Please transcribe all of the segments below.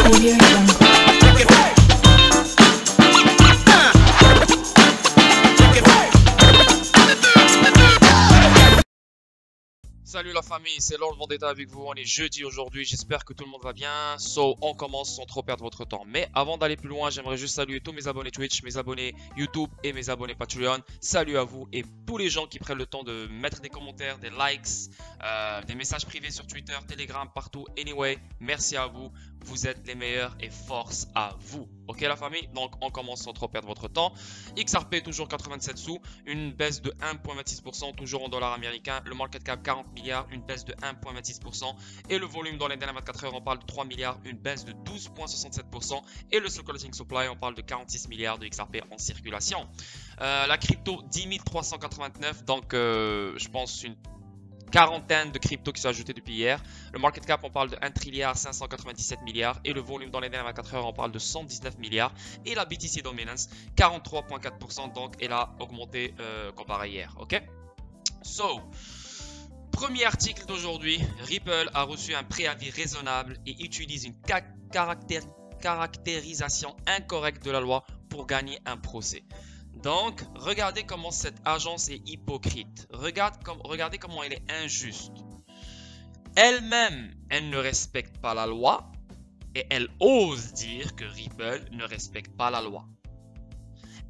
Audio Jungle. Salut la famille, c'est Lord Vendetta avec vous. On est jeudi aujourd'hui, j'espère que tout le monde va bien. So, on commence sans trop perdre votre temps. Mais avant d'aller plus loin, j'aimerais juste saluer tous mes abonnés Twitch, mes abonnés YouTube et mes abonnés Patreon. Salut à vous et tous les gens qui prennent le temps de mettre des commentaires, des likes, des messages privés sur Twitter, Telegram, partout. Anyway, merci à vous. Vous êtes les meilleurs et force à vous. Ok la famille, donc on commence sans trop perdre votre temps. XRP toujours 87 sous, une baisse de 1,26%, toujours en dollars américains. Le market cap 40 milliards, une baisse de 1,26%. Et le volume dans les dernières 24 heures, on parle de 3 milliards, une baisse de 12,67%. Et le circulating supply, on parle de 46 milliards de XRP en circulation. La crypto 10 389, donc je pense une quarantaine de cryptos qui sont ajoutés depuis hier. Le market cap, on parle de 1 trilliard 597 milliards. Et le volume dans les dernières 24 heures, on parle de 119 milliards. Et la BTC Dominance, 43,4%. Donc, elle a augmenté comparé hier. Ok? So, premier article d'aujourd'hui. Ripple a reçu un préavis raisonnable et utilise une caractérisation incorrecte de la loi pour gagner un procès. Donc, regardez comment cette agence est hypocrite. Regardez comment elle est injuste. Elle-même, elle ne respecte pas la loi et elle ose dire que Ripple ne respecte pas la loi.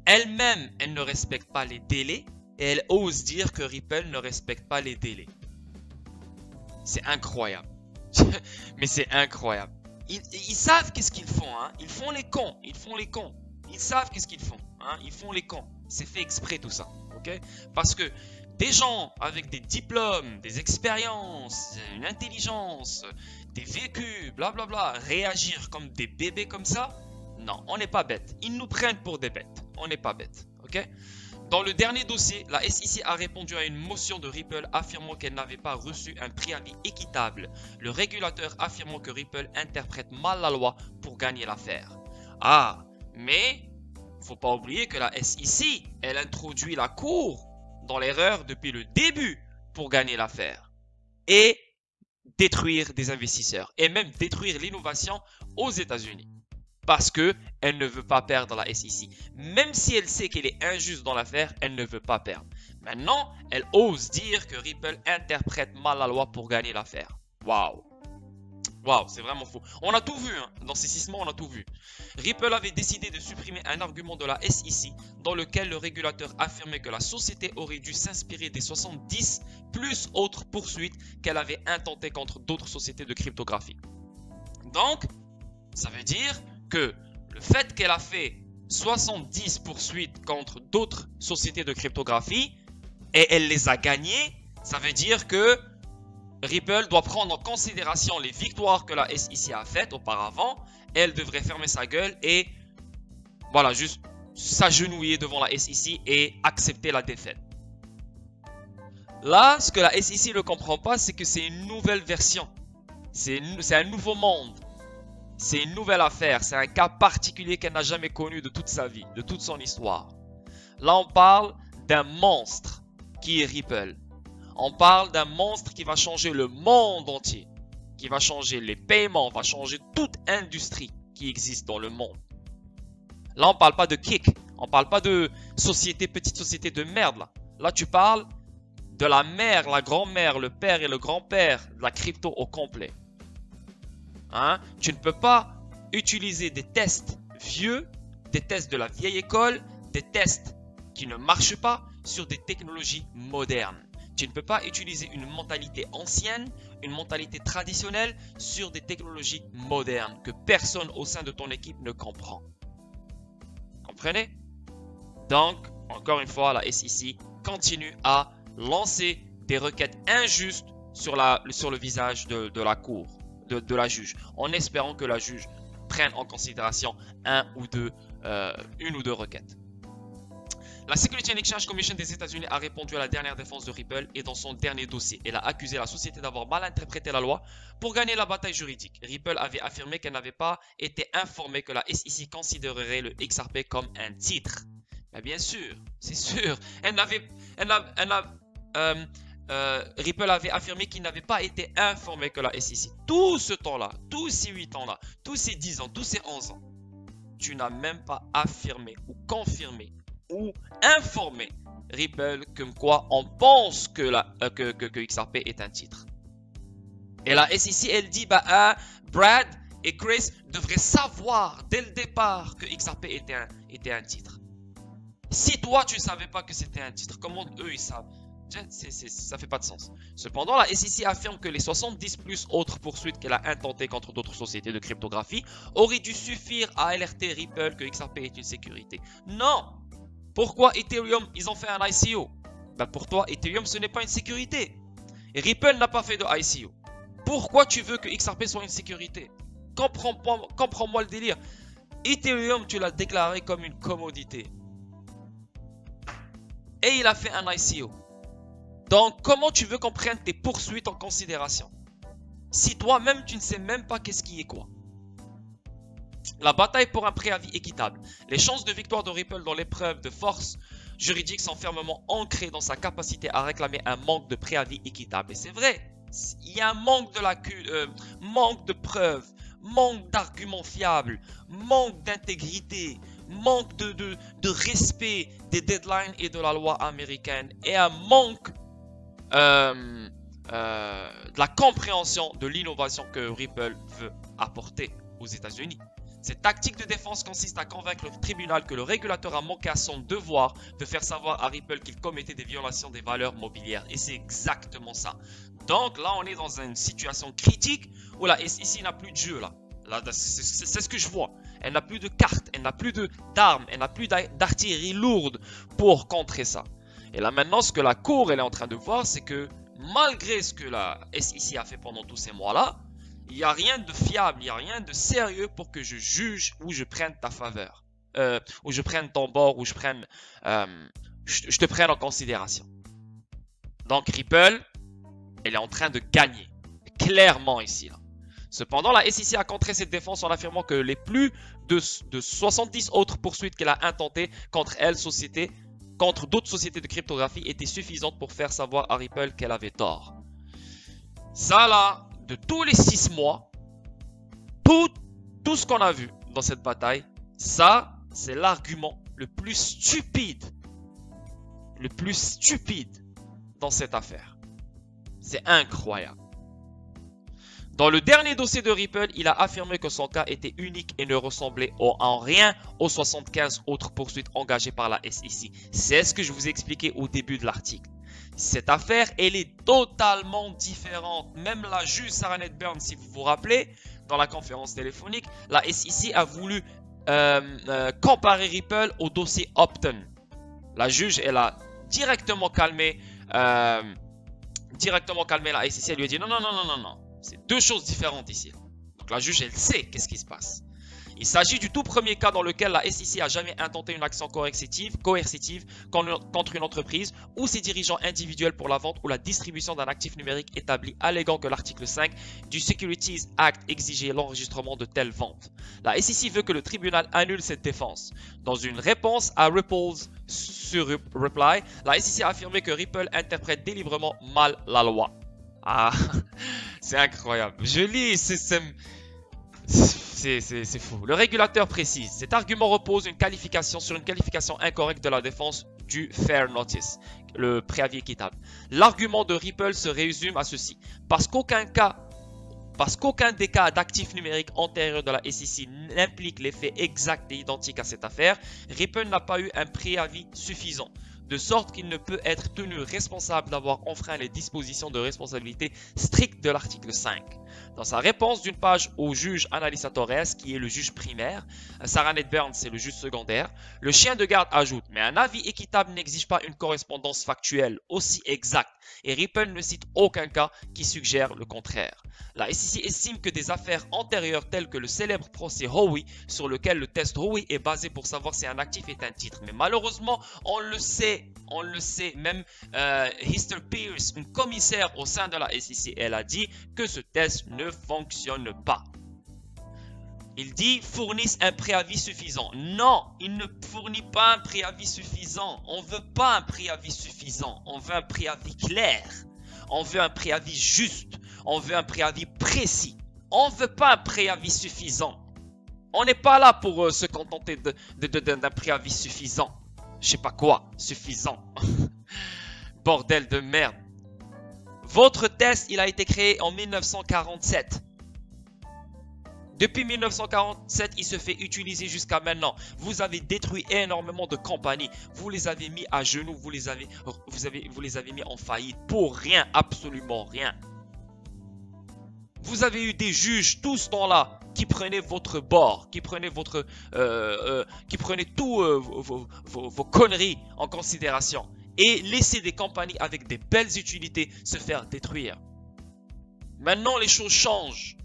Elle-même, elle ne respecte pas les délais et elle ose dire que Ripple ne respecte pas les délais. C'est incroyable. Mais c'est incroyable. Ils savent qu'est-ce qu'ils font, hein. Ils font les cons. Ils font les cons. Ils savent qu'est-ce qu'ils font, hein? Ils font les cons. C'est fait exprès tout ça, ok? Parce que des gens avec des diplômes, des expériences, une intelligence, des vécus, blablabla, réagir comme des bébés comme ça, non, on n'est pas bêtes. Ils nous prennent pour des bêtes. On n'est pas bêtes, ok? Dans le dernier dossier, la SEC a répondu à une motion de Ripple affirmant qu'elle n'avait pas reçu un préavis équitable. Le régulateur affirmant que Ripple interprète mal la loi pour gagner l'affaire. Ah, mais faut pas oublier que la SEC, elle introduit la cour dans l'erreur depuis le début pour gagner l'affaire et détruire des investisseurs et même détruire l'innovation aux États-Unis parce que elle ne veut pas perdre la SEC. Même si elle sait qu'elle est injuste dans l'affaire, elle ne veut pas perdre. Maintenant, elle ose dire que Ripple interprète mal la loi pour gagner l'affaire. Waouh! Waouh, c'est vraiment fou. On a tout vu, hein. Dans ces 6 mois, on a tout vu. Ripple avait décidé de supprimer un argument de la SEC dans lequel le régulateur affirmait que la société aurait dû s'inspirer des 70 plus autres poursuites qu'elle avait intentées contre d'autres sociétés de cryptographie. Donc, ça veut dire que le fait qu'elle a fait 70 poursuites contre d'autres sociétés de cryptographie et elle les a gagnées, ça veut dire que Ripple doit prendre en considération les victoires que la SEC a faites auparavant. Elle devrait fermer sa gueule et voilà, juste s'agenouiller devant la SEC et accepter la défaite. Là, ce que la SEC ne comprend pas, c'est que c'est une nouvelle version. C'est un nouveau monde. C'est une nouvelle affaire. C'est un cas particulier qu'elle n'a jamais connu de toute sa vie, de toute son histoire. Là, on parle d'un monstre qui est Ripple. On parle d'un monstre qui va changer le monde entier, qui va changer les paiements, va changer toute industrie qui existe dans le monde. Là, on ne parle pas de kick, on ne parle pas de société, petite société de merde. Là, tu parles de la mère, la grand-mère, le père et le grand-père de la crypto au complet. Hein? Tu ne peux pas utiliser des tests vieux, des tests de la vieille école, des tests qui ne marchent pas sur des technologies modernes. Tu ne peux pas utiliser une mentalité ancienne, une mentalité traditionnelle sur des technologies modernes que personne au sein de ton équipe ne comprend. Comprenez? Donc, encore une fois, la SEC continue à lancer des requêtes injustes sur le visage de la cour, de la juge, en espérant que la juge prenne en considération une ou deux requêtes. La Securities and Exchange Commission des États-Unis a répondu à la dernière défense de Ripple et dans son dernier dossier, elle a accusé la société d'avoir mal interprété la loi pour gagner la bataille juridique. Ripple avait affirmé qu'elle n'avait pas été informée que la SEC considérerait le XRP comme un titre. Mais bien sûr, c'est sûr. Ripple avait affirmé qu'il n'avait pas été informé que la SEC, tout ce temps-là, tous ces 8 ans-là, tous ces 10 ans, tous ces 11 ans, tu n'as même pas affirmé ou confirmé ou informé Ripple comme quoi on pense que XRP est un titre. Et la SEC, elle dit, Brad et Chris devraient savoir dès le départ que XRP était un titre. Si toi, tu ne savais pas que c'était un titre, comment eux, ils savent? Ça fait pas de sens. Cependant, la SEC affirme que les 70 plus autres poursuites qu'elle a intentées contre d'autres sociétés de cryptographie auraient dû suffire à alerter Ripple que XRP est une sécurité. Non! Pourquoi Ethereum, ils ont fait un ICO? Pour toi, Ethereum, ce n'est pas une sécurité. Et Ripple n'a pas fait de ICO. Pourquoi tu veux que XRP soit une sécurité? Comprends-moi le délire. Ethereum, tu l'as déclaré comme une commodité. Et il a fait un ICO. Donc, comment tu veux qu'on prenne tes poursuites en considération? Si toi-même, tu ne sais même pas qu'est-ce qui est quoi. La bataille pour un préavis équitable. Les chances de victoire de Ripple dans l'épreuve de force juridique sont fermement ancrées dans sa capacité à réclamer un manque de préavis équitable. Et c'est vrai, il y a un manque de preuves, manque d'arguments fiables, manque d'intégrité, manque de respect des deadlines et de la loi américaine et un manque de la compréhension de l'innovation que Ripple veut apporter aux États-Unis. Cette tactique de défense consiste à convaincre le tribunal que le régulateur a manqué à son devoir de faire savoir à Ripple qu'il commettait des violations des valeurs mobilières. Et c'est exactement ça. Donc là, on est dans une situation critique où la SEC n'a plus de jeu. C'est ce que je vois. Elle n'a plus de cartes, elle n'a plus d'armes, elle n'a plus d'artillerie lourde pour contrer ça. Et là maintenant, ce que la Cour elle est en train de voir, c'est que malgré ce que la SEC a fait pendant tous ces mois-là, il n'y a rien de fiable, il n'y a rien de sérieux pour que je juge ou je prenne ta faveur. Ou je prenne ton bord, ou je te prenne en considération. Donc Ripple, elle est en train de gagner. Clairement ici. Là. Cependant, la SEC a contré cette défense en affirmant que les plus de 70 autres poursuites qu'elle a intentées contre d'autres sociétés de cryptographie étaient suffisantes pour faire savoir à Ripple qu'elle avait tort. Ça là, de tous les 6 mois, tout ce qu'on a vu dans cette bataille, ça, c'est l'argument le plus stupide dans cette affaire. C'est incroyable. Dans le dernier dossier de Ripple, il a affirmé que son cas était unique et ne ressemblait en rien aux 75 autres poursuites engagées par la SEC. C'est ce que je vous ai expliqué au début de l'article. Cette affaire, elle est totalement différente. Même la juge Sarah Nedburn, si vous vous rappelez, dans la conférence téléphonique, la SEC a voulu comparer Ripple au dossier Upton. La juge, elle a directement calmé la SEC. Elle lui a dit non. C'est deux choses différentes ici. Donc la juge, elle sait qu'est-ce qui se passe. Il s'agit du tout premier cas dans lequel la SEC a jamais intenté une action coercitive contre une entreprise ou ses dirigeants individuels pour la vente ou la distribution d'un actif numérique établi alléguant que l'article 5 du Securities Act exigeait l'enregistrement de telles ventes. La SEC veut que le tribunal annule cette défense. Dans une réponse à Ripple's sur Reply, la SEC a affirmé que Ripple interprète délibérément mal la loi. Ah, c'est incroyable. Je lis, c'est fou. Le régulateur précise. Cet argument repose sur une qualification incorrecte de la défense du fair notice, le préavis équitable. L'argument de Ripple se résume à ceci. Parce qu'aucun des cas d'actifs numériques antérieurs de la SEC n'implique les faits exacts et identiques à cette affaire, Ripple n'a pas eu un préavis suffisant, de sorte qu'il ne peut être tenu responsable d'avoir enfreint les dispositions de responsabilité strictes de l'article 5. Dans sa réponse d'une page au juge Analisa Torres, qui est le juge primaire, Sarah Nedburn, c'est le juge secondaire, le chien de garde ajoute « Mais un avis équitable n'exige pas une correspondance factuelle aussi exacte et Ripple ne cite aucun cas qui suggère le contraire. » La SEC estime que des affaires antérieures telles que le célèbre procès Howey, sur lequel le test Howey est basé pour savoir si un actif est un titre. Mais malheureusement, on le sait, même Hester Pierce, une commissaire au sein de la SEC, elle a dit que ce test ne fonctionne pas. Il dit fournissent un préavis suffisant. Non, il ne fournit pas un préavis suffisant. On ne veut pas un préavis suffisant, on veut un préavis clair. On veut un préavis juste. On veut un préavis précis. On ne veut pas un préavis suffisant. On n'est pas là pour se contenter d'un préavis suffisant. Je sais pas quoi, suffisant. Bordel de merde. Votre test, il a été créé en 1947. Depuis 1947, il se fait utiliser jusqu'à maintenant. Vous avez détruit énormément de compagnies. Vous les avez mis à genoux. Vous les avez mis en faillite pour rien, absolument rien. Vous avez eu des juges tout ce temps-là qui prenaient votre bord, qui prenaient tous vos conneries en considération et laissaient des compagnies avec des belles utilités se faire détruire. Maintenant, les choses changent.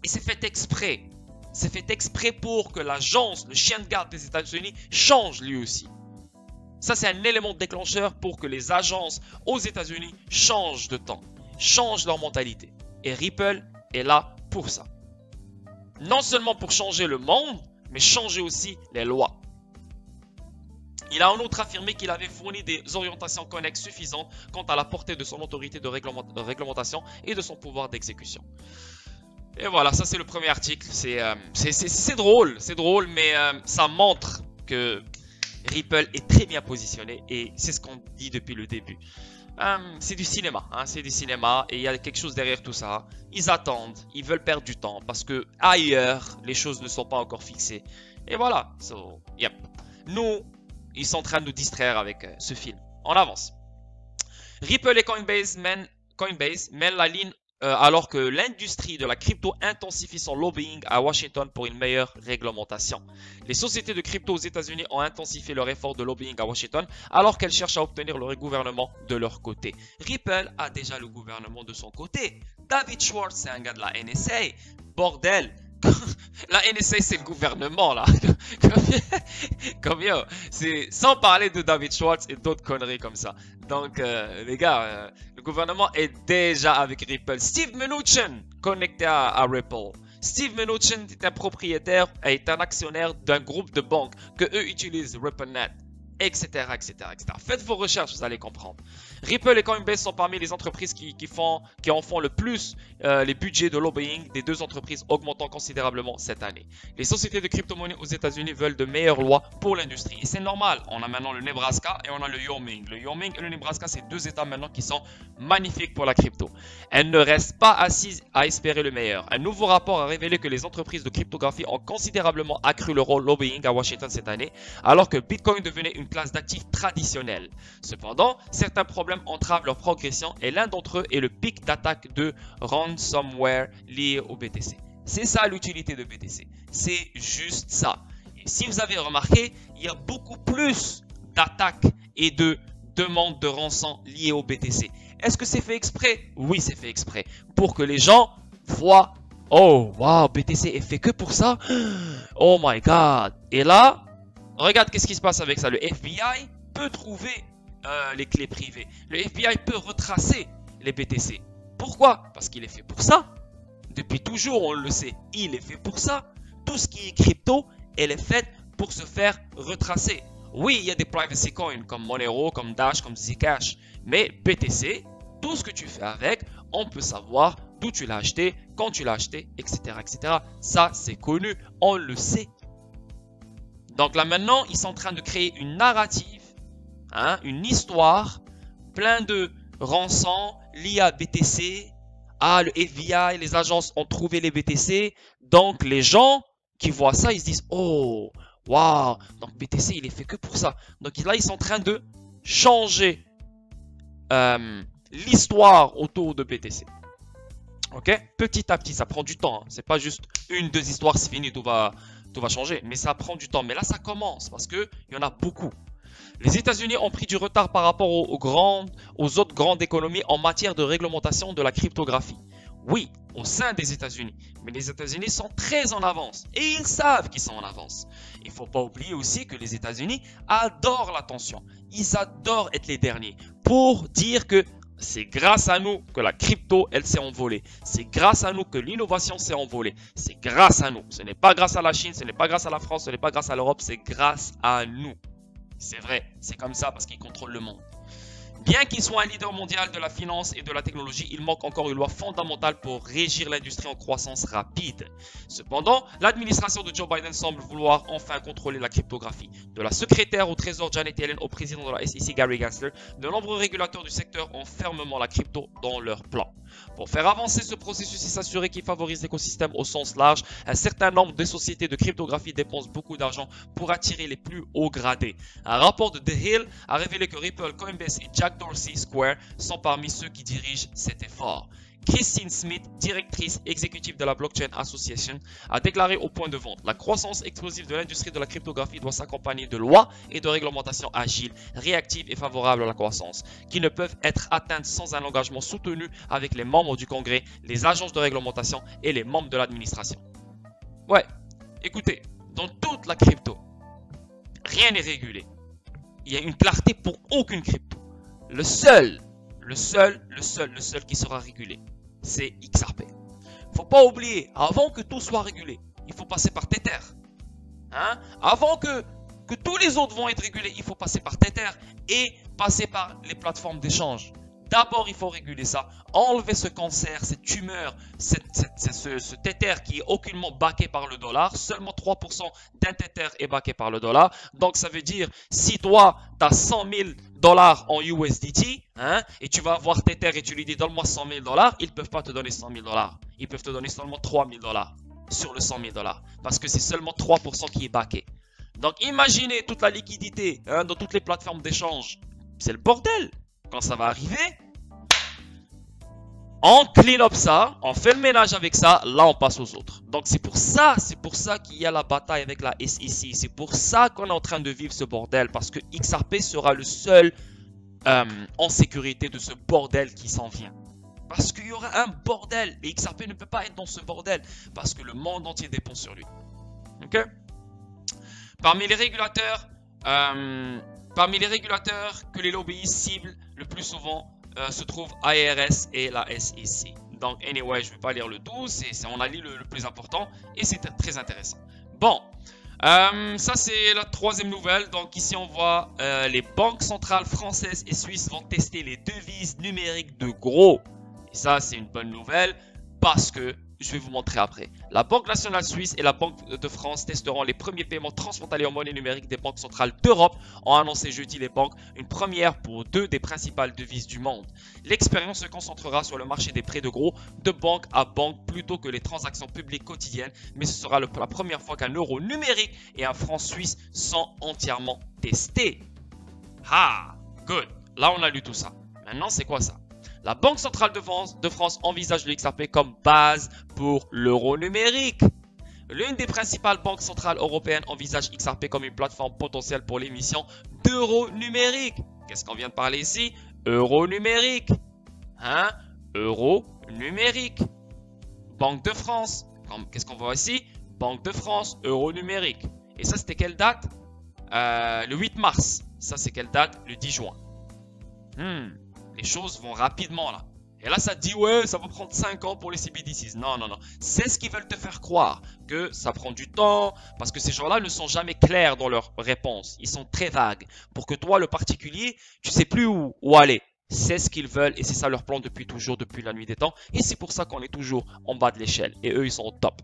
Et c'est fait exprès. C'est fait exprès pour que l'agence, le chien de garde des États-Unis, change lui aussi. Ça, c'est un élément déclencheur pour que les agences aux États-Unis changent de temps, changent leur mentalité. Et Ripple est là pour ça. Non seulement pour changer le monde, mais changer aussi les lois. Il a en outre affirmé qu'il avait fourni des orientations connexes suffisantes quant à la portée de son autorité de réglementation et de son pouvoir d'exécution. Et voilà, ça c'est le premier article. C'est drôle, mais ça montre que Ripple est très bien positionné et c'est ce qu'on dit depuis le début. C'est du cinéma, c'est du cinéma et il y a quelque chose derrière tout ça. Ils attendent, ils veulent perdre du temps parce que ailleurs, les choses ne sont pas encore fixées. Et voilà, nous, ils sont en train de nous distraire avec ce film. On avance. Ripple et Coinbase mènent la ligne alors que l'industrie de la crypto intensifie son lobbying à Washington pour une meilleure réglementation. Les sociétés de crypto aux États-Unis ont intensifié leur effort de lobbying à Washington alors qu'elles cherchent à obtenir le gouvernement de leur côté. Ripple a déjà le gouvernement de son côté. David Schwartz, c'est un gars de la NSA. Bordel, la NSA, c'est le gouvernement là. C'est sans parler de David Schwartz et d'autres conneries comme ça. Donc les gars, le gouvernement est déjà avec Ripple. Steve Mnuchin connecté à Ripple. Steve Mnuchin est un propriétaire et est un actionnaire d'un groupe de banques que eux utilisent, RippleNet, etc., etc., etc. Faites vos recherches, vous allez comprendre. Ripple et Coinbase sont parmi les entreprises qui en font le plus les budgets de lobbying des deux entreprises augmentant considérablement cette année. Les sociétés de crypto-monnaies aux États-Unis veulent de meilleures lois pour l'industrie. Et c'est normal, on a maintenant le Nebraska et on a le Wyoming. Le Wyoming et le Nebraska, c'est deux États maintenant qui sont magnifiques pour la crypto. Elles ne restent pas assises à espérer le meilleur. Un nouveau rapport a révélé que les entreprises de cryptographie ont considérablement accru leur rôle lobbying à Washington cette année, alors que Bitcoin devenait une classe d'actifs traditionnelle. Cependant, certains problèmes entravent leur progression et l'un d'entre eux est le pic d'attaque de ransomware lié au BTC. C'est ça l'utilité de BTC. C'est juste ça. Et si vous avez remarqué, il y a beaucoup plus d'attaques et de demandes de rançon liées au BTC. Est-ce que c'est fait exprès? Oui, c'est fait exprès. Pour que les gens voient, oh, wow, BTC est fait que pour ça? Oh my god. Et là, regarde qu'est-ce qui se passe avec ça. Le FBI peut trouver les clés privées. Le FBI peut retracer les BTC. Pourquoi? Parce qu'il est fait pour ça. Depuis toujours, on le sait. Il est fait pour ça. Tout ce qui est crypto, elle est faite pour se faire retracer. Oui, il y a des privacy coins comme Monero, comme Dash, comme Zcash. Mais BTC, tout ce que tu fais avec, on peut savoir d'où tu l'as acheté, quand tu l'as acheté, etc., etc. Ça, c'est connu. On le sait. Donc là maintenant, ils sont en train de créer une narrative, une histoire, plein de rançons liés à BTC. Ah, le FBI, les agences ont trouvé les BTC. Donc les gens qui voient ça, ils se disent, oh, waouh, donc BTC, il est fait que pour ça. Donc là, ils sont en train de changer l'histoire autour de BTC. Ok, petit à petit, ça prend du temps. C'est pas juste une, deux histoires, c'est fini, tout va changer. Mais ça prend du temps. Mais là, ça commence parce qu'il y en a beaucoup. Les États-Unis ont pris du retard par rapport aux autres grandes économies en matière de réglementation de la cryptographie. Oui, au sein des États-Unis. Mais les États-Unis sont très en avance. Et ils savent qu'ils sont en avance. Il ne faut pas oublier aussi que les États-Unis adorent l'attention. Ils adorent être les derniers. Pour dire que c'est grâce à nous que la crypto, elle s'est envolée. C'est grâce à nous que l'innovation s'est envolée. C'est grâce à nous. Ce n'est pas grâce à la Chine, ce n'est pas grâce à la France, ce n'est pas grâce à l'Europe, c'est grâce à nous. C'est vrai, c'est comme ça parce qu'ils contrôlent le monde. Bien qu'il soit un leader mondial de la finance et de la technologie, il manque encore une loi fondamentale pour régir l'industrie en croissance rapide. Cependant, l'administration de Joe Biden semble vouloir enfin contrôler la cryptographie. De la secrétaire au Trésor Janet Yellen au président de la SEC Gary Gensler, de nombreux régulateurs du secteur ont fermement la crypto dans leur plan. Pour faire avancer ce processus et s'assurer qu'il favorise l'écosystème au sens large, un certain nombre de sociétés de cryptographie dépensent beaucoup d'argent pour attirer les plus hauts gradés. Un rapport de The Hill a révélé que Ripple, Coinbase et Jack Dorsey Square sont parmi ceux qui dirigent cet effort. Christine Smith, directrice exécutive de la Blockchain Association, a déclaré au point de vente: la croissance explosive de l'industrie de la cryptographie doit s'accompagner de lois et de réglementations agiles, réactives et favorables à la croissance, qui ne peuvent être atteintes sans un engagement soutenu avec les membres du Congrès, les agences de réglementation et les membres de l'administration. Ouais, écoutez, dans toute la crypto, rien n'est régulé. Il y a une clarté pour aucune crypto. Le seul qui sera régulé, c'est XRP. Faut pas oublier, avant que tout soit régulé, il faut passer par Tether. Hein? Avant que tous les autres vont être régulés, il faut passer par Tether et passer par les plateformes d'échange. D'abord, il faut réguler ça, enlever ce cancer, cette tumeur, ce Tether qui est aucunement backé par le dollar. Seulement 3% d'un Tether est backé par le dollar. Donc, ça veut dire, si toi, tu as 100 000 dollars en USDT, hein, et tu vas avoir Tether et tu lui dis donne-moi 100 000 dollars, ils ne peuvent pas te donner 100 000 dollars. Ils peuvent te donner seulement 3 000 dollars sur le 100 000 dollars. Parce que c'est seulement 3% qui est backé. Donc, imaginez toute la liquidité hein, dans toutes les plateformes d'échange. C'est le bordel. Quand ça va arriver, on clean up ça, on fait le ménage avec ça, là on passe aux autres. Donc c'est pour ça qu'il y a la bataille avec la SEC. C'est pour ça qu'on est en train de vivre ce bordel. Parce que XRP sera le seul en sécurité de ce bordel qui s'en vient. Parce qu'il y aura un bordel. Et XRP ne peut pas être dans ce bordel. Parce que le monde entier dépend sur lui. Ok? Parmi les régulateurs que les lobbyistes ciblent le plus souvent se trouvent IRS et la SEC. Donc, anyway, je ne vais pas lire le tout. On a lu le plus important et c'est très intéressant. Bon, ça c'est la troisième nouvelle. Donc ici on voit les banques centrales françaises et suisses vont tester les devises numériques de gros. Et ça c'est une bonne nouvelle parce que je vais vous montrer après. La Banque nationale suisse et la Banque de France testeront les premiers paiements transfrontaliers en monnaie numérique des banques centrales d'Europe, ont annoncé jeudi les banques, une première pour deux des principales devises du monde. L'expérience se concentrera sur le marché des prêts de gros, de banque à banque, plutôt que les transactions publiques quotidiennes, mais ce sera la première fois qu'un euro numérique et un franc suisse sont entièrement testés. Ah, good. Là, on a lu tout ça. Maintenant, c'est quoi ça? La Banque centrale de France envisage le XRP comme base pour l'euro numérique. L'une des principales banques centrales européennes envisage XRP comme une plateforme potentielle pour l'émission d'euros numériques. Qu'est-ce qu'on vient de parler ici? Euro numérique. Hein? Euro numérique. Banque de France. Qu'est-ce qu'on voit ici? Banque de France, euro numérique. Et ça, c'était quelle date? Le 8 mars. Ça, c'est quelle date? Le 10 juin. Les choses vont rapidement là. Et là, ça dit, ouais, ça va prendre 5 ans pour les CBDCs. Non, non, non. C'est ce qu'ils veulent te faire croire. Que ça prend du temps. Parce que ces gens-là ne sont jamais clairs dans leurs réponses. Ils sont très vagues. Pour que toi, le particulier, tu sais plus où aller. C'est ce qu'ils veulent et c'est ça leur plan depuis toujours, depuis la nuit des temps. Et c'est pour ça qu'on est toujours en bas de l'échelle. Et eux, ils sont au top.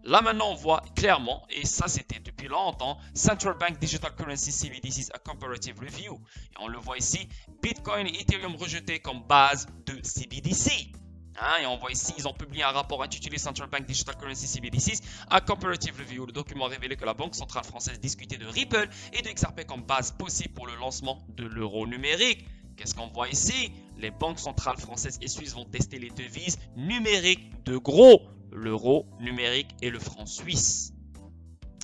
Là, maintenant, on voit clairement, et ça, c'était depuis longtemps, Central Bank Digital Currency CBDCs, a comparative review. Et on le voit ici, Bitcoin et Ethereum rejetés comme base de CBDC. Hein, et on voit ici, ils ont publié un rapport intitulé Central Bank Digital Currency CBDCs, a comparative review. Le document a révélé que la Banque centrale française discutait de Ripple et de XRP comme base possible pour le lancement de l'euro numérique. Qu'est-ce qu'on voit ici? Les banques centrales françaises et suisses vont tester les devises numériques de gros, l'euro numérique et le franc suisse.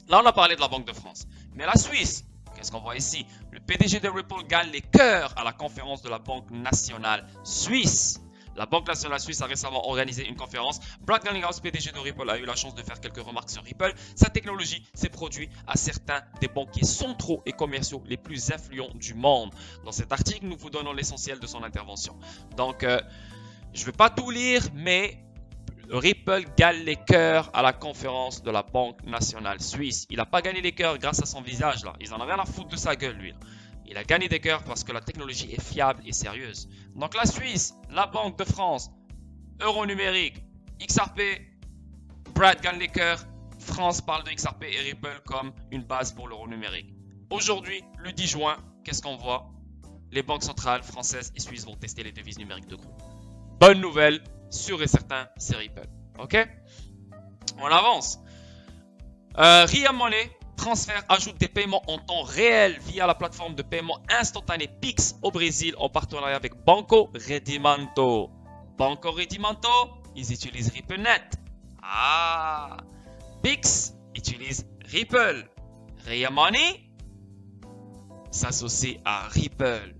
Là, on a parlé de la Banque de France. Mais la Suisse, qu'est-ce qu'on voit ici? Le PDG de Ripple gagne les cœurs à la conférence de la Banque nationale suisse. La Banque nationale suisse a récemment organisé une conférence. Brad Garlinghouse, PDG de Ripple, a eu la chance de faire quelques remarques sur Ripple. Sa technologie s'est produite à certains des banquiers centraux et commerciaux les plus influents du monde. Dans cet article, nous vous donnons l'essentiel de son intervention. Donc, je ne vais pas tout lire, mais Ripple gagne les cœurs à la conférence de la Banque nationale suisse. Il n'a pas gagné les cœurs grâce à son visage là. Ils en ont rien à foutre de sa gueule lui. Il a gagné des cœurs parce que la technologie est fiable et sérieuse. Donc la Suisse, la Banque de France, Euro numérique, XRP, Brad gagne les cœurs. France parle de XRP et Ripple comme une base pour l'euro numérique. Aujourd'hui, le 10 juin, qu'est-ce qu'on voit? Les banques centrales françaises et suisses vont tester les devises numériques de groupe. Bonne nouvelle, sûr et certain, c'est Ripple. Ok? On avance. Ria Money transfert ajoute des paiements en temps réel via la plateforme de paiement instantané Pix au Brésil en partenariat avec Banco Redimento. Banco Redimento, ils utilisent RippleNet. Ah! Pix utilise Ripple. Ria Money s'associe à Ripple.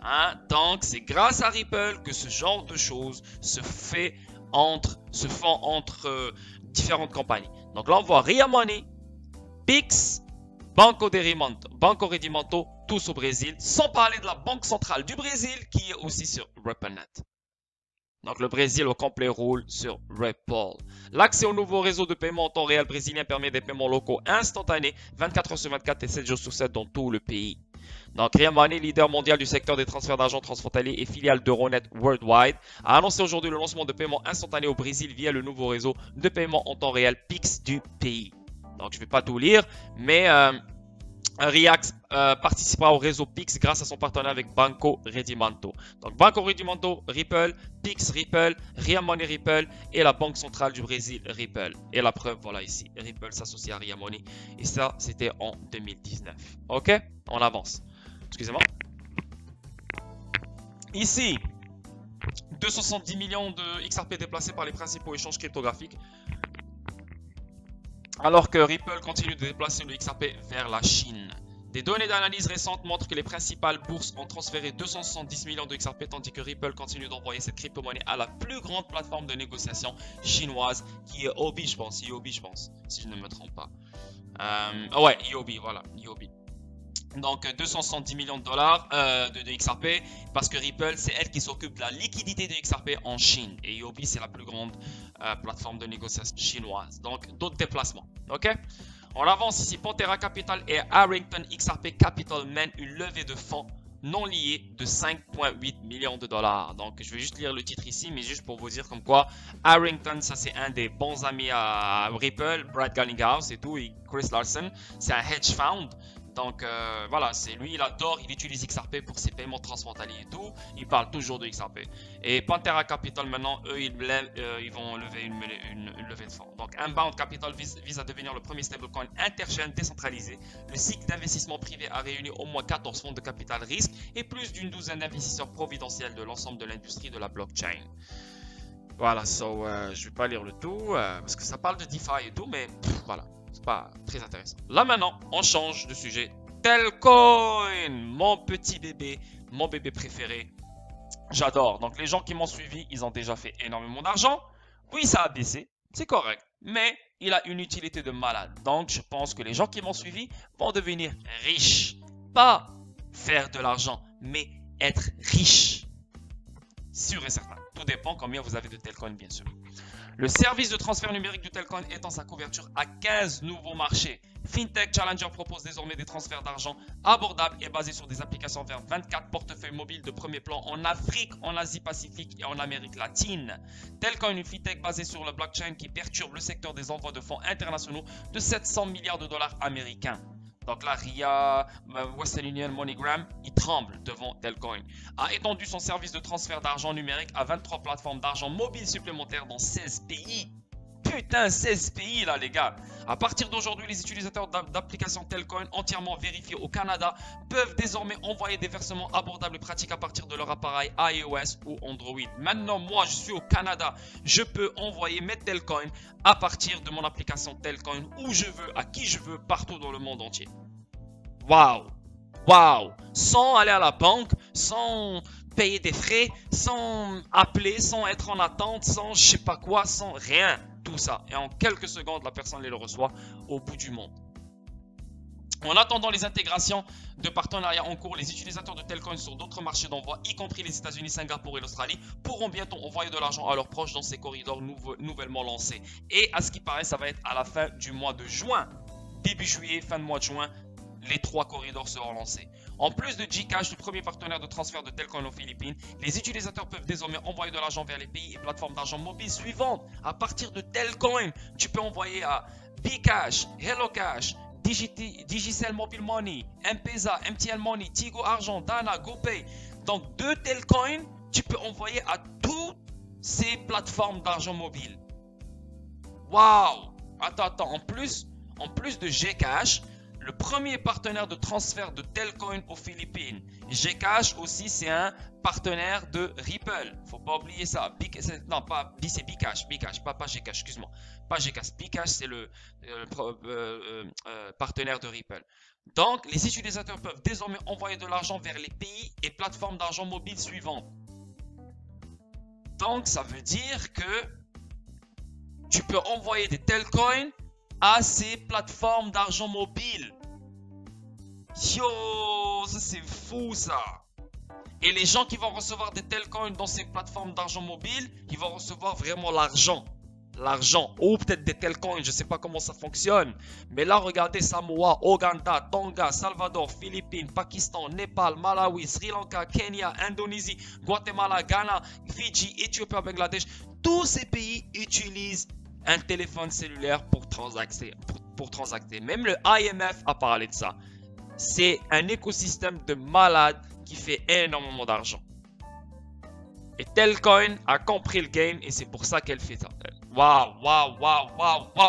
Hein? Donc, c'est grâce à Ripple que ce genre de choses se font entre différentes compagnies. Donc là, on voit Ria Money, Pix, Banco Redimento, tous au Brésil, sans parler de la Banque centrale du Brésil qui est aussi sur RippleNet. Donc le Brésil au complet roule sur Ripple. L'accès au nouveau réseau de paiement en temps réel brésilien permet des paiements locaux instantanés 24 h sur 24 et 7 jours sur 7 dans tout le pays. Donc Ria Money, leader mondial du secteur des transferts d'argent transfrontaliers et filiale d'Euronet Worldwide, a annoncé aujourd'hui le lancement de paiements instantanés au Brésil via le nouveau réseau de paiement en temps réel Pix du pays. Donc je ne vais pas tout lire, mais Riax participera au réseau Pix grâce à son partenariat avec Banco Redimento. Donc Banco Redimento, Ripple, Pix Ripple, Ria Money Ripple et la Banque centrale du Brésil Ripple. Et la preuve, voilà ici, Ripple s'associe à Ria Money. Et ça, c'était en 2019. Ok, on avance. Excusez-moi. Ici, 270 millions de XRP déplacés par les principaux échanges cryptographiques. Alors que Ripple continue de déplacer le XRP vers la Chine. Des données d'analyse récentes montrent que les principales bourses ont transféré 270 millions de XRP tandis que Ripple continue d'envoyer cette crypto-monnaie à la plus grande plateforme de négociation chinoise qui est IOB, je pense, si je ne me trompe pas. Ouais, IOB, voilà, IOB. Donc 270 millions de dollars de XRP parce que Ripple c'est elle qui s'occupe de la liquidité de XRP en Chine et IOB c'est la plus grande plateforme de négociation chinoise. Donc d'autres déplacements. Ok, on avance ici. Pantera Capital et Harrington XRP Capital mènent une levée de fonds non liés de 5,8 millions de dollars. Donc je vais juste lire le titre ici, mais juste pour vous dire comme quoi Harrington, ça c'est un des bons amis à Ripple, Brad Garlinghouse et tout, et Chris Larsen, c'est un hedge fund. Donc voilà, c'est lui, il adore, il utilise XRP pour ses paiements transfrontaliers et tout. Il parle toujours de XRP. Et Pantera Capital maintenant, eux, ils vont lever une levée de fonds. Donc Unbound Capital vise à devenir le premier stablecoin interchain décentralisé. Le cycle d'investissement privé a réuni au moins 14 fonds de capital risque et plus d'une douzaine d'investisseurs providentiels de l'ensemble de l'industrie de la blockchain. Voilà, je vais pas lire le tout parce que ça parle de DeFi et tout, mais voilà. C'est pas très intéressant. Là maintenant, on change de sujet. Telcoin, mon petit bébé, mon bébé préféré. J'adore. Donc les gens qui m'ont suivi, ils ont déjà fait énormément d'argent. Oui, ça a baissé, c'est correct. Mais il a une utilité de malade. Donc je pense que les gens qui m'ont suivi vont devenir riches. Pas faire de l'argent, mais être riche. Sûr et certain. Tout dépend combien vous avez de Telcoin, bien sûr. Le service de transfert numérique du Telcoin étend sa couverture à 15 nouveaux marchés. FinTech Challenger propose désormais des transferts d'argent abordables et basés sur des applications vers 24 portefeuilles mobiles de premier plan en Afrique, en Asie-Pacifique et en Amérique latine. Telcoin, une FinTech basée sur le blockchain qui perturbe le secteur des envois de fonds internationaux de 700 milliards de dollars américains. Donc là, Ria, Western Union, MoneyGram, ils tremblent devant Telcoin. A étendu son service de transfert d'argent numérique à 23 plateformes d'argent mobile supplémentaires dans 16 pays. Putain, 16 pays là les gars. À partir d'aujourd'hui, les utilisateurs d'applications Telcoin entièrement vérifiées au Canada peuvent désormais envoyer des versements abordables et pratiques à partir de leur appareil iOS ou Android. Maintenant, moi je suis au Canada, je peux envoyer mes Telcoin à partir de mon application Telcoin où je veux, à qui je veux, partout dans le monde entier. Waouh! Waouh! Sans aller à la banque, sans payer des frais, sans appeler, sans être en attente, sans je sais pas quoi, sans rien. Tout ça. Et en quelques secondes, la personne le reçoit au bout du monde. En attendant les intégrations de partenariats en cours, les utilisateurs de Telcoin sur d'autres marchés d'envoi, y compris les États-Unis, Singapour et l'Australie, pourront bientôt envoyer de l'argent à leurs proches dans ces corridors nouvellement lancés. Et à ce qui paraît, ça va être à la fin du mois de juin. Début juillet, fin de mois de juin, les 3 corridors seront lancés. En plus de Gcash, le premier partenaire de transfert de Telcoin aux Philippines, les utilisateurs peuvent désormais envoyer de l'argent vers les pays et plateformes d'argent mobile suivantes. À partir de Telcoin, tu peux envoyer à Bcash, HelloCash, Digicel Mobile Money, M-Pesa, MTN Money, Tigo Argent, Dana, GoPay. Donc de Telcoin, tu peux envoyer à toutes ces plateformes d'argent mobile. Waouh! Attends, en plus de Gcash, le premier partenaire de transfert de Telcoin aux Philippines. Gcash aussi, c'est un partenaire de Ripple. Faut pas oublier ça. Non, pas c'est Bcash, pas Gcash, excuse-moi. Pas Gcash. Bcash, c'est le partenaire de Ripple. Donc, les utilisateurs peuvent désormais envoyer de l'argent vers les pays et plateformes d'argent mobile suivantes. Donc, ça veut dire que tu peux envoyer des Telcoin à ces plateformes d'argent mobile. Yo, ça c'est fou ça. Et les gens qui vont recevoir des Telcoin dans ces plateformes d'argent mobile, ils vont recevoir vraiment l'argent. Ou peut-être des Telcoin, je ne sais pas comment ça fonctionne. Mais là, regardez Samoa, Ouganda, Tonga, Salvador, Philippines, Pakistan, Népal, Malawi, Sri Lanka, Kenya, Indonésie, Guatemala, Ghana, Fidji, Éthiopie, Bangladesh. Tous ces pays utilisent un téléphone cellulaire pour transacter. Même le IMF a parlé de ça. C'est un écosystème de malades qui fait énormément d'argent. Et Telcoin a compris le game et c'est pour ça qu'elle fait ça. Waouh,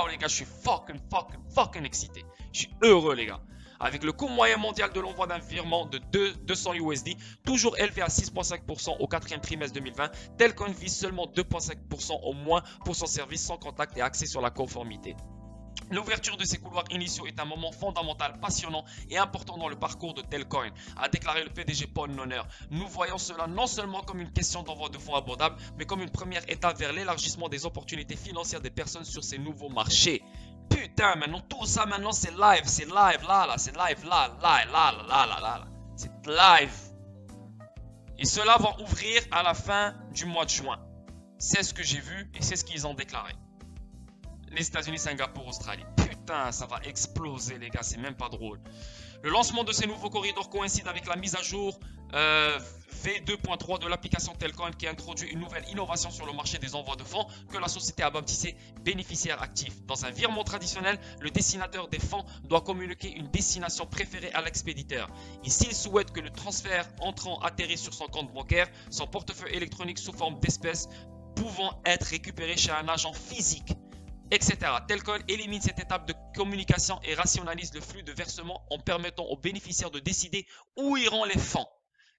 les gars, je suis fucking excité. Je suis heureux, les gars. Avec le coût moyen mondial de l'envoi d'un virement de 200 USD, toujours élevé à 6,5% au 4e trimestre 2020, Telcoin vise seulement 2,5% au moins pour son service sans contact et axé sur la conformité. L'ouverture de ces couloirs initiaux est un moment fondamental, passionnant et important dans le parcours de Telcoin, a déclaré le PDG Paul Noner. Nous voyons cela non seulement comme une question d'envoi de fonds abordables, mais comme une première étape vers l'élargissement des opportunités financières des personnes sur ces nouveaux marchés. Putain, maintenant tout ça, maintenant c'est live, c'est live. Et cela va ouvrir à la fin du mois de juin. C'est ce que j'ai vu et c'est ce qu'ils ont déclaré. Les États-Unis, Singapour, Australie. Putain, ça va exploser, les gars, c'est même pas drôle. Le lancement de ces nouveaux corridors coïncide avec la mise à jour V2.3 de l'application Telcoin qui introduit une nouvelle innovation sur le marché des envois de fonds que la société a baptisé bénéficiaire actif. Dans un virement traditionnel, le destinataire des fonds doit communiquer une destination préférée à l'expéditeur. Et s'il souhaite que le transfert entrant atterrisse sur son compte bancaire, son portefeuille électronique sous forme d'espèces pouvant être récupéré chez un agent physique, etc. Telcoin élimine cette étape de communication et rationalise le flux de versement en permettant aux bénéficiaires de décider où iront les fonds.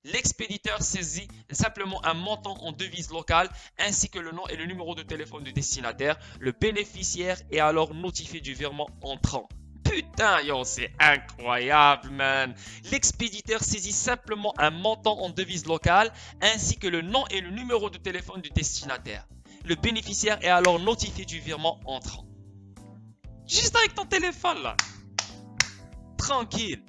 L'expéditeur saisit simplement un montant en devise locale ainsi que le nom et le numéro de téléphone du destinataire. Le bénéficiaire est alors notifié du virement entrant. Putain, yo, c'est incroyable, man. L'expéditeur saisit simplement un montant en devise locale ainsi que le nom et le numéro de téléphone du destinataire. Le bénéficiaire est alors notifié du virement entrant. Juste avec ton téléphone, là. Tranquille.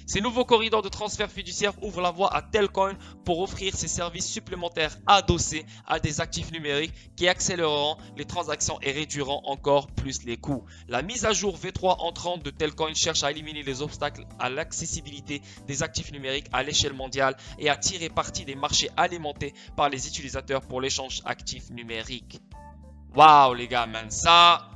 Ces nouveaux corridors de transfert fiduciaire ouvrent la voie à Telcoin pour offrir ses services supplémentaires adossés à des actifs numériques qui accéléreront les transactions et réduiront encore plus les coûts. La mise à jour V3 entrante de Telcoin cherche à éliminer les obstacles à l'accessibilité des actifs numériques à l'échelle mondiale et à tirer parti des marchés alimentés par les utilisateurs pour l'échange actifs numériques. Waouh les gars, man, ça...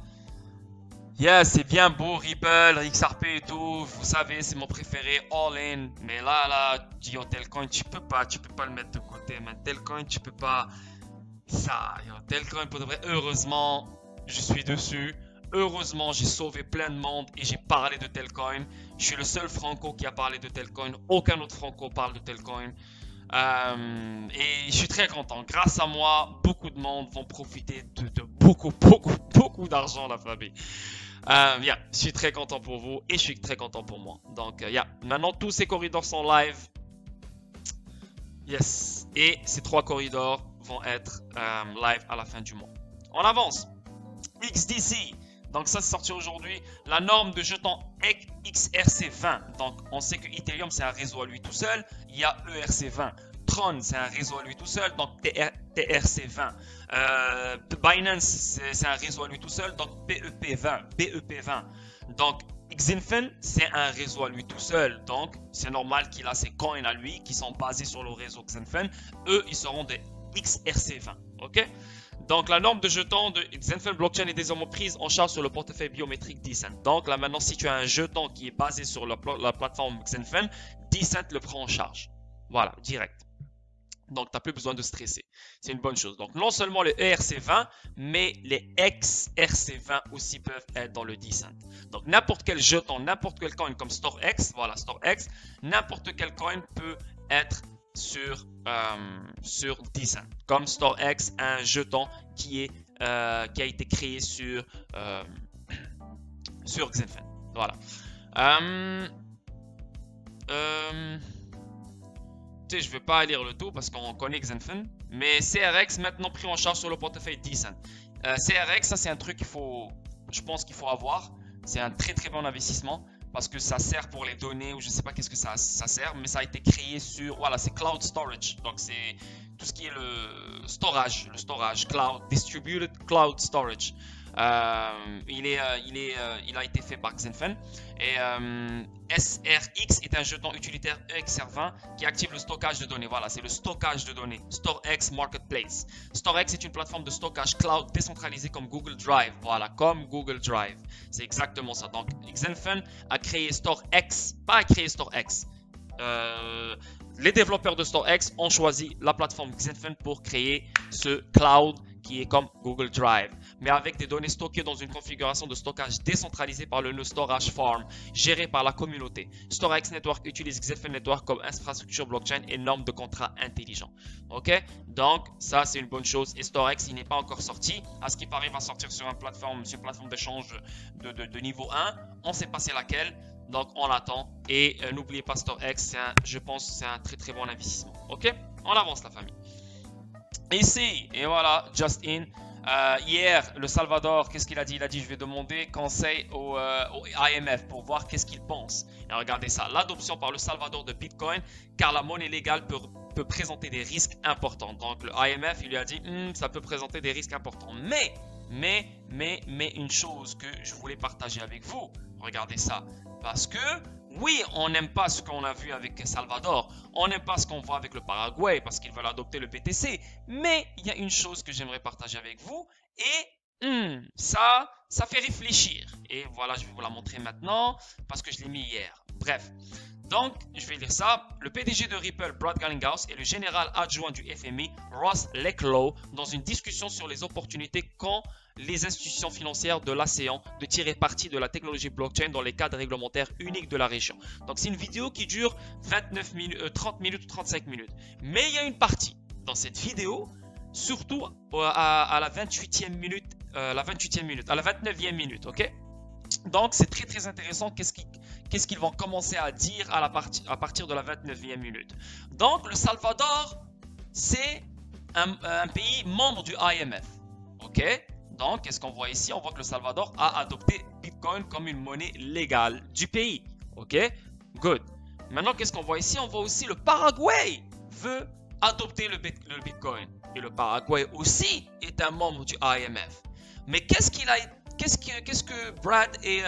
Yeah, c'est bien beau, Ripple, XRP et tout, vous savez, c'est mon préféré, all in. Mais là, yo, Telcoin, tu peux pas le mettre de côté, man. Telcoin, tu peux pas. Ça, yo, Telcoin, pour de vrai, heureusement, je suis dessus. Heureusement, j'ai sauvé plein de monde et j'ai parlé de Telcoin. Je suis le seul franco qui a parlé de Telcoin. Aucun autre franco parle de Telcoin. Et je suis très content. Grâce à moi, beaucoup de monde vont profiter de beaucoup d'argent, la famille. Je suis très content pour vous et je suis très content pour moi. Donc, maintenant tous ces corridors sont live. Yes. Et ces 3 corridors vont être live à la fin du mois. On avance. XDC. Donc ça c'est sorti aujourd'hui. La norme de jetons XRC20. Donc on sait que Ethereum c'est un réseau à lui tout seul. Il y a ERC20. Tron c'est un réseau à lui tout seul. Donc TRC20. Binance c'est un réseau à lui tout seul. Donc BEP20. Donc Xinfin, c'est un réseau à lui tout seul, donc c'est normal qu'il a ses coins à lui qui sont basés sur le réseau Xinfin. Eux, ils seront des XRC20, ok? Donc la norme de jetons de Xinfin Blockchain est désormais prise en charge sur le portefeuille biométrique Decent. Donc là maintenant, si tu as un jeton qui est basé sur la plateforme Xinfin, Decent le prend en charge. Voilà, direct. Donc, tu n'as plus besoin de stresser. C'est une bonne chose. Donc, non seulement le ERC20, mais les XRC20 aussi peuvent être dans le Decent. Donc, n'importe quel jeton, n'importe quel coin comme StoreX, voilà, StoreX, n'importe quel coin peut être sur Decent. Comme StoreX, un jeton qui a été créé sur Xinfin. Voilà. Je ne vais pas lire le tout parce qu'on connaît Xinfin, mais CRX maintenant pris en charge sur le portefeuille Decent. CRX, ça c'est un truc je pense qu'il faut avoir. C'est un très très bon investissement parce que ça sert pour les données ou je ne sais pas qu'est-ce que ça sert, mais ça a été créé sur, voilà, c'est Cloud Storage. Donc c'est tout ce qui est le storage cloud, Distributed Cloud Storage. Il a été fait par Xinfin et SRX est un jeton utilitaire EXR20 qui active le stockage de données. Voilà, c'est le stockage de données. StoreX Marketplace. StoreX est une plateforme de stockage cloud décentralisée comme Google Drive. Voilà, comme Google Drive. C'est exactement ça. Donc, Xinfin a créé StoreX, pas créé StoreX. Les développeurs de StoreX ont choisi la plateforme Xinfin pour créer ce cloud qui est comme Google Drive, mais avec des données stockées dans une configuration de stockage décentralisée par le nœud Storage Farm, géré par la communauté. StoreX Network utilise Xinfin Network comme infrastructure blockchain et norme de contrat intelligent. Ok, donc ça c'est une bonne chose. Et StoreX, il n'est pas encore sorti. À ce qui paraît, il va sortir sur une plateforme d'échange de niveau 1. On ne sait pas c'est laquelle. Donc on l'attend et n'oubliez pas StoreX, je pense que c'est un très très bon investissement. Ok, on avance la famille. Ici, et voilà, just in. Hier, le Salvador, qu'est-ce qu'il a dit? Il a dit, je vais demander conseil au IMF pour voir qu'est-ce qu'il pense. Et regardez ça, l'adoption par le Salvador de Bitcoin, car la monnaie légale peut présenter des risques importants. Donc le IMF, il lui a dit, ça peut présenter des risques importants. Mais une chose que je voulais partager avec vous, regardez ça, parce que oui, on n'aime pas ce qu'on a vu avec Salvador, on n'aime pas ce qu'on voit avec le Paraguay parce qu'ils veulent adopter le BTC, mais il y a une chose que j'aimerais partager avec vous et ça fait réfléchir. Et voilà, je vais vous la montrer maintenant parce que je l'ai mis hier. Bref, donc je vais lire ça. Le PDG de Ripple, Brad Garlinghouse, et le général adjoint du FMI, Ross Lakelow, dans une discussion sur les opportunités qu'ont les institutions financières de l'ASEAN de tirer parti de la technologie blockchain dans les cadres réglementaires uniques de la région. Donc c'est une vidéo qui dure 30 minutes ou 35 minutes. Mais il y a une partie dans cette vidéo, surtout à la 28e minute, à la 29e minute, ok? Donc c'est très très intéressant qu'est-ce qu'ils vont commencer à dire à partir de la 29e minute. Donc le Salvador, c'est un pays membre du IMF, ok? Donc, qu'est-ce qu'on voit ici? On voit que le Salvador a adopté Bitcoin comme une monnaie légale du pays. Ok? Good. Maintenant, qu'est-ce qu'on voit ici? On voit aussi le Paraguay veut adopter le Bitcoin. Et le Paraguay aussi est un membre du IMF. Mais qu'est-ce que Brad et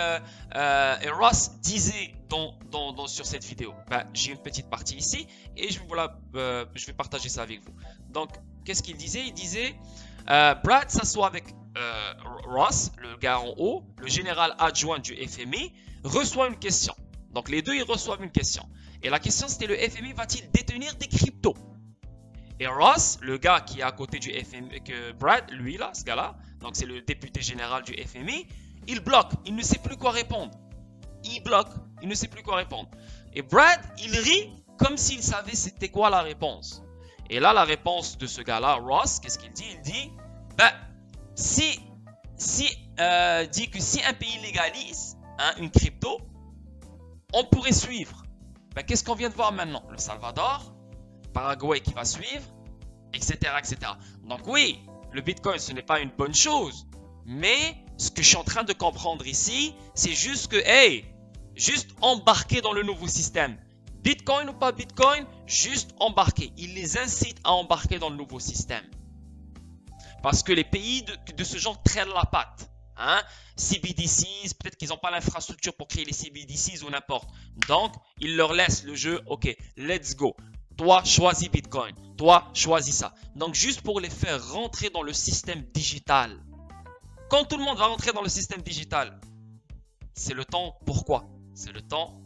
Ross disaient sur cette vidéo? J'ai une petite partie ici et je vais partager ça avec vous. Donc, qu'est-ce qu'il disait? Il disait, Brad s'assoit avec Ross, le gars en haut, le général adjoint du FMI, reçoit une question. Donc les deux, ils reçoivent une question. Et la question, c'était, le FMI va-t-il détenir des cryptos? Et Ross, le gars qui est à côté du FMI, que Brad, lui là, ce gars-là, donc c'est le député général du FMI, il bloque, il ne sait plus quoi répondre. Il bloque, il ne sait plus quoi répondre. Et Brad, il rit comme s'il savait c'était quoi la réponse. Et là, la réponse de ce gars-là, Ross, qu'est-ce qu'il dit? Il dit, dit que si un pays légalise une crypto, on pourrait suivre. Qu'est-ce qu'on vient de voir maintenant? Le Salvador, Paraguay qui va suivre, etc., etc. Donc oui, le Bitcoin, ce n'est pas une bonne chose. Mais ce que je suis en train de comprendre ici, c'est juste que, juste embarquer dans le nouveau système. Bitcoin ou pas Bitcoin, juste embarquer. Il les incite à embarquer dans le nouveau système. Parce que les pays de ce genre traînent la patte. Hein? CBDCs, peut-être qu'ils n'ont pas l'infrastructure pour créer les CBDCs ou n'importe. Donc, ils leur laissent le jeu. Ok, let's go. Toi, choisis Bitcoin. Toi, choisis ça. Donc, juste pour les faire rentrer dans le système digital. Quand tout le monde va rentrer dans le système digital, c'est le temps, pourquoi? C'est le temps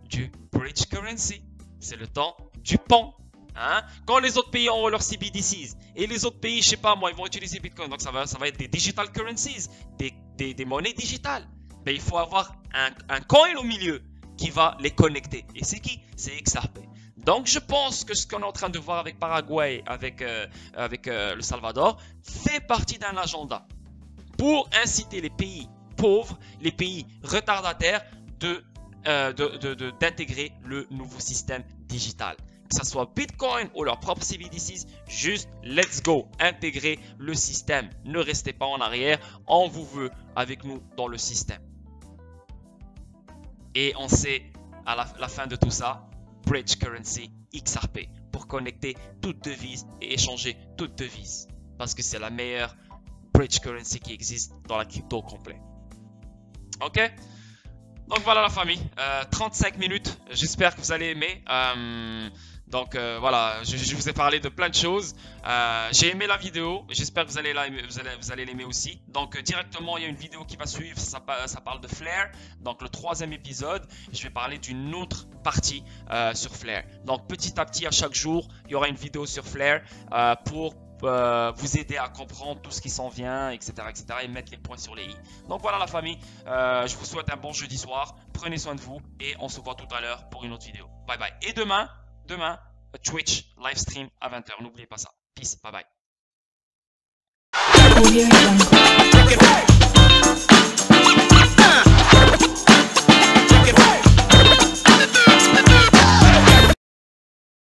du bridge currency. C'est le temps du pont. Hein? Quand les autres pays ont leurs CBDCs et les autres pays, je sais pas moi, ils vont utiliser Bitcoin. Donc ça va être des digital currencies, des monnaies digitales. Mais il faut avoir un coin au milieu qui va les connecter. Et c'est qui? C'est XRP. Donc je pense que ce qu'on est en train de voir avec Paraguay, avec le Salvador, fait partie d'un agenda pour inciter les pays pauvres, les pays retardataires d'intégrer le nouveau système digital. Que ce soit Bitcoin ou leur propre CBDCs, juste let's go, intégrer le système. Ne restez pas en arrière, on vous veut avec nous dans le système. Et on sait à la fin de tout ça, Bridge Currency XRP pour connecter toute devise et échanger toute devise. Parce que c'est la meilleure Bridge Currency qui existe dans la crypto complet. Ok? Donc voilà la famille, 35 minutes, j'espère que vous allez aimer. Donc voilà, je vous ai parlé de plein de choses. J'ai aimé la vidéo, j'espère que vous allez l'aimer aussi. Donc directement, il y a une vidéo qui va suivre, ça parle de Flare. Donc le 3e épisode, je vais parler d'une autre partie sur Flare. Donc petit à petit, à chaque jour, il y aura une vidéo sur Flare pour vous aider à comprendre tout ce qui s'en vient, etc., et mettre les points sur les i. Donc voilà la famille, je vous souhaite un bon jeudi soir, prenez soin de vous et on se voit tout à l'heure pour une autre vidéo. Bye bye. Et demain, Twitch live stream à 20h, n'oubliez pas ça. Peace, bye bye.